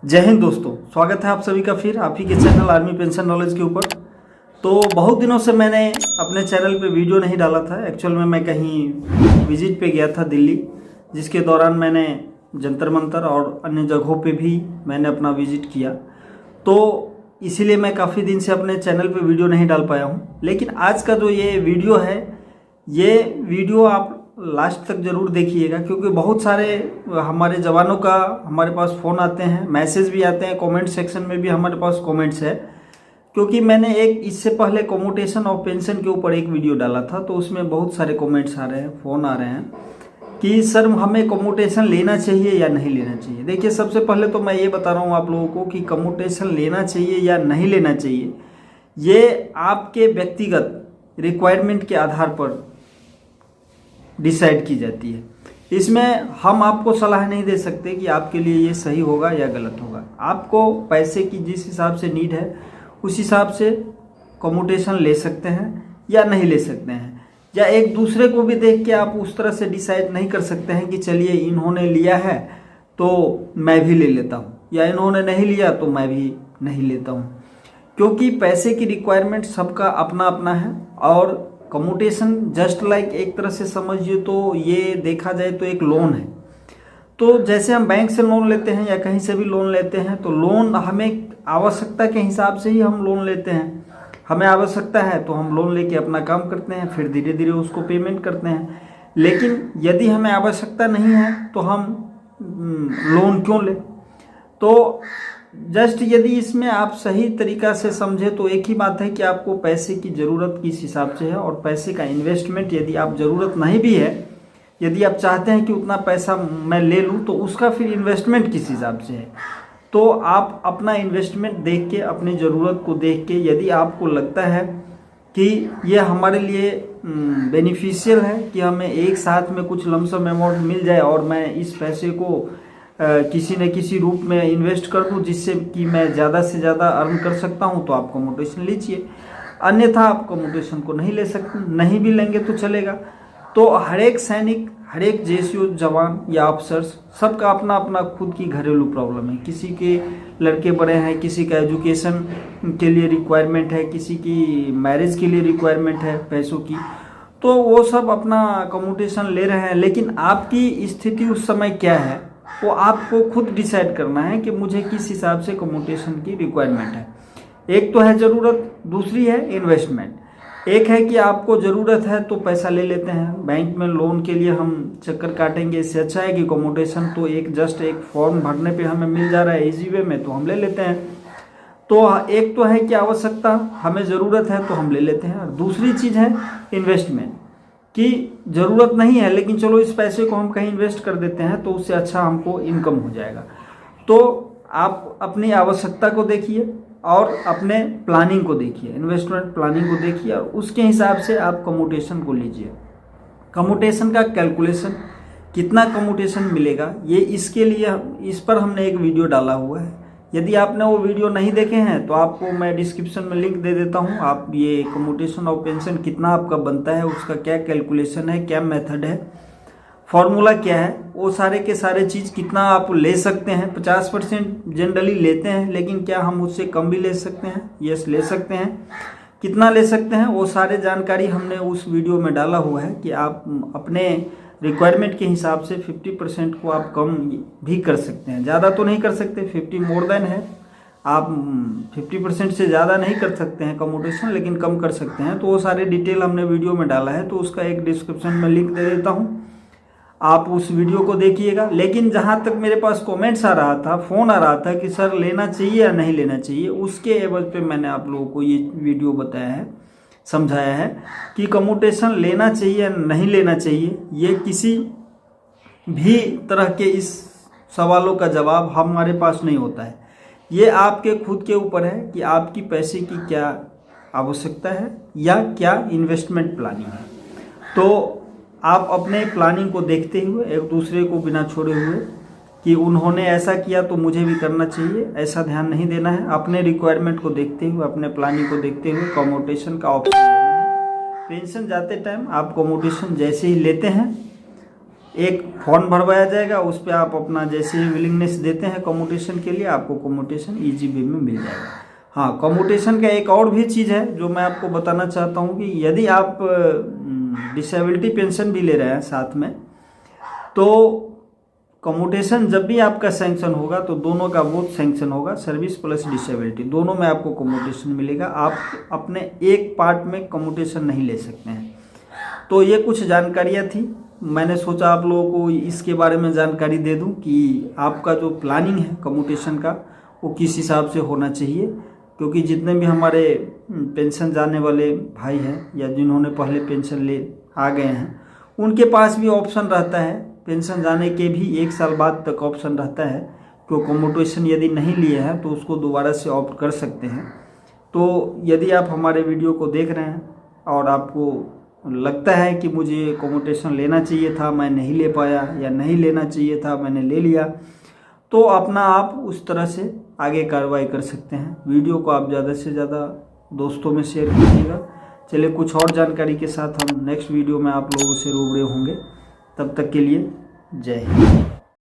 जय हिंद दोस्तों, स्वागत है आप सभी का फिर आप ही के चैनल आर्मी पेंशन नॉलेज के ऊपर। तो बहुत दिनों से मैंने अपने चैनल पे वीडियो नहीं डाला था। एक्चुअल में मैं कहीं विजिट पे गया था दिल्ली, जिसके दौरान मैंने जंतर मंतर और अन्य जगहों पे भी मैंने अपना विजिट किया। तो इसीलिए मैं काफ़ी दिन से अपने चैनल पे वीडियो नहीं डाल पाया हूँ। लेकिन आज का जो ये वीडियो है, ये वीडियो आप लास्ट तक ज़रूर देखिएगा, क्योंकि बहुत सारे हमारे जवानों का हमारे पास फ़ोन आते हैं, मैसेज भी आते हैं, कमेंट सेक्शन में भी हमारे पास कमेंट्स है। क्योंकि मैंने एक इससे पहले कम्यूटेशन ऑफ पेंशन के ऊपर एक वीडियो डाला था, तो उसमें बहुत सारे कमेंट्स आ रहे हैं, फ़ोन आ रहे हैं कि सर हमें कम्यूटेशन लेना चाहिए या नहीं लेना चाहिए। देखिए, सबसे पहले तो मैं ये बता रहा हूँ आप लोगों को कि कम्यूटेशन लेना चाहिए या नहीं लेना चाहिए, ये आपके व्यक्तिगत रिक्वायरमेंट के आधार पर डिसाइड की जाती है। इसमें हम आपको सलाह नहीं दे सकते कि आपके लिए ये सही होगा या गलत होगा। आपको पैसे की जिस हिसाब से नीड है उस हिसाब से कम्यूटेशन ले सकते हैं या नहीं ले सकते हैं, या एक दूसरे को भी देख के आप उस तरह से डिसाइड नहीं कर सकते हैं कि चलिए इन्होंने लिया है तो मैं भी ले लेता हूँ, या इन्होंने नहीं लिया तो मैं भी नहीं लेता हूँ। क्योंकि पैसे की रिक्वायरमेंट सबका अपना अपना है। और कम्यूटेशन जस्ट लाइक एक तरह से समझिए तो ये देखा जाए तो एक लोन है। तो जैसे हम बैंक से लोन लेते हैं या कहीं से भी लोन लेते हैं, तो लोन हमें आवश्यकता के हिसाब से ही हम लोन लेते हैं। हमें आवश्यकता है तो हम लोन लेके अपना काम करते हैं, फिर धीरे धीरे उसको पेमेंट करते हैं। लेकिन यदि हमें आवश्यकता नहीं है तो हम लोन क्यों लें। तो जस्ट यदि इसमें आप सही तरीका से समझे तो एक ही बात है कि आपको पैसे की ज़रूरत किस हिसाब से है, और पैसे का इन्वेस्टमेंट यदि आप ज़रूरत नहीं भी है, यदि आप चाहते हैं कि उतना पैसा मैं ले लूँ, तो उसका फिर इन्वेस्टमेंट किस हिसाब से है। तो आप अपना इन्वेस्टमेंट देख के, अपनी ज़रूरत को देख के, यदि आपको लगता है कि ये हमारे लिए बेनिफिशियल है कि हमें एक साथ में कुछ लमसम अमाउंट मिल जाए और मैं इस पैसे को किसी न किसी रूप में इन्वेस्ट कर दूं जिससे कि मैं ज़्यादा से ज़्यादा अर्न कर सकता हूं, तो आप कम्यूटेशन लीजिए। अन्यथा आप कम्यूटेशन को नहीं ले सकते, नहीं भी लेंगे तो चलेगा। तो हर एक सैनिक, हर एक जेसीओ जवान या अफसर्स, सबका अपना अपना खुद की घरेलू प्रॉब्लम है। किसी के लड़के बड़े हैं, किसी का एजुकेशन के लिए रिक्वायरमेंट है, किसी की मैरिज के लिए रिक्वायरमेंट है पैसों की, तो वो सब अपना कम्यूटेशन ले रहे हैं। लेकिन आपकी स्थिति उस समय क्या है वो आपको खुद डिसाइड करना है कि मुझे किस हिसाब से कम्यूटेशन की रिक्वायरमेंट है। एक तो है ज़रूरत, दूसरी है इन्वेस्टमेंट। एक है कि आपको ज़रूरत है तो पैसा ले लेते हैं, बैंक में लोन के लिए हम चक्कर काटेंगे, इससे अच्छा है कि कम्यूटेशन तो एक जस्ट एक फॉर्म भरने पे हमें मिल जा रहा है इजी वे में, तो हम ले लेते हैं। तो एक तो है कि आवश्यकता, हमें ज़रूरत है तो हम ले लेते हैं, और दूसरी चीज़ है इन्वेस्टमेंट कि ज़रूरत नहीं है लेकिन चलो इस पैसे को हम कहीं इन्वेस्ट कर देते हैं तो उससे अच्छा हमको इनकम हो जाएगा। तो आप अपनी आवश्यकता को देखिए और अपने प्लानिंग को देखिए, इन्वेस्टमेंट प्लानिंग को देखिए, और उसके हिसाब से आप कम्यूटेशन को लीजिए। कम्यूटेशन का कैलकुलेशन, कितना कम्यूटेशन मिलेगा, ये इसके लिए इस पर हमने एक वीडियो डाला हुआ है। यदि आपने वो वीडियो नहीं देखे हैं तो आपको मैं डिस्क्रिप्शन में लिंक दे देता हूँ। आप ये कम्यूटेशन ऑफ पेंशन कितना आपका बनता है, उसका क्या कैलकुलेशन है, क्या मेथड है, फॉर्मूला क्या है, वो सारे के सारे चीज़ कितना आप ले सकते हैं। 50% जनरली लेते हैं, लेकिन क्या हम उससे कम भी ले सकते हैं? यस, ले सकते हैं। कितना ले सकते हैं वो सारे जानकारी हमने उस वीडियो में डाला हुआ है कि आप अपने रिक्वायरमेंट के हिसाब से 50% को आप कम भी कर सकते हैं। ज़्यादा तो नहीं कर सकते, 50 मोर देन है, आप 50% से ज़्यादा नहीं कर सकते हैं कम्यूटेशन, लेकिन कम कर सकते हैं। तो वो सारे डिटेल हमने वीडियो में डाला है, तो उसका एक डिस्क्रिप्शन में लिंक दे देता हूँ, आप उस वीडियो को देखिएगा। लेकिन जहाँ तक मेरे पास कमेंट्स आ रहा था, फ़ोन आ रहा था कि सर लेना चाहिए या नहीं लेना चाहिए, उसके एवज पे मैंने आप लोगों को ये वीडियो बताया है, समझाया है कि कम्यूटेशन लेना चाहिए या नहीं लेना चाहिए। ये किसी भी तरह के इस सवालों का जवाब हमारे पास नहीं होता है। ये आपके खुद के ऊपर है कि आपकी पैसे की क्या आवश्यकता है या क्या इन्वेस्टमेंट प्लानिंग है। तो आप अपने प्लानिंग को देखते हुए, एक दूसरे को बिना छोड़े हुए कि उन्होंने ऐसा किया तो मुझे भी करना चाहिए, ऐसा ध्यान नहीं देना है। अपने रिक्वायरमेंट को देखते हुए, अपने प्लानिंग को देखते हुए कम्यूटेशन का ऑप्शन लेना है। पेंशन जाते टाइम आप कम्यूटेशन जैसे ही लेते हैं एक फॉर्म भरवाया जाएगा, उस पर आप अपना जैसे ही विलिंगनेस देते हैं कम्यूटेशन के लिए, आपको कम्यूटेशन ईजी वे में मिल जाएगा। हाँ, कम्यूटेशन का एक और भी चीज़ है जो मैं आपको बताना चाहता हूँ कि यदि आप डिसेबिलिटी पेंशन भी ले रहे हैं साथ में, तो कम्यूटेशन जब भी आपका सैंक्शन होगा तो दोनों का बोथ सैंक्शन होगा, सर्विस प्लस डिसेबिलिटी दोनों में आपको कम्यूटेशन मिलेगा। आप अपने एक पार्ट में कम्यूटेशन नहीं ले सकते हैं। तो ये कुछ जानकारियाँ थी, मैंने सोचा आप लोगों को इसके बारे में जानकारी दे दूं कि आपका जो प्लानिंग है कम्यूटेशन का वो किस हिसाब से होना चाहिए, क्योंकि जितने भी हमारे पेंशन जाने वाले भाई हैं या जिन्होंने पहले पेंशन ले आ गए हैं, उनके पास भी ऑप्शन रहता है पेंशन जाने के भी 1 साल बाद तक ऑप्शन रहता है कि कम्यूटेशन यदि नहीं लिए हैं तो उसको दोबारा से ऑप्ट कर सकते हैं। तो यदि आप हमारे वीडियो को देख रहे हैं और आपको लगता है कि मुझे कम्यूटेशन लेना चाहिए था, मैं नहीं ले पाया, या नहीं लेना चाहिए था मैंने ले लिया, तो अपना आप उस तरह से आगे कार्रवाई कर सकते हैं। वीडियो को आप ज़्यादा से ज़्यादा दोस्तों में शेयर कीजिएगा। चलिए, कुछ और जानकारी के साथ हम नेक्स्ट वीडियो में आप लोगों से रूबरू होंगे। तब तक के लिए जय हिंद।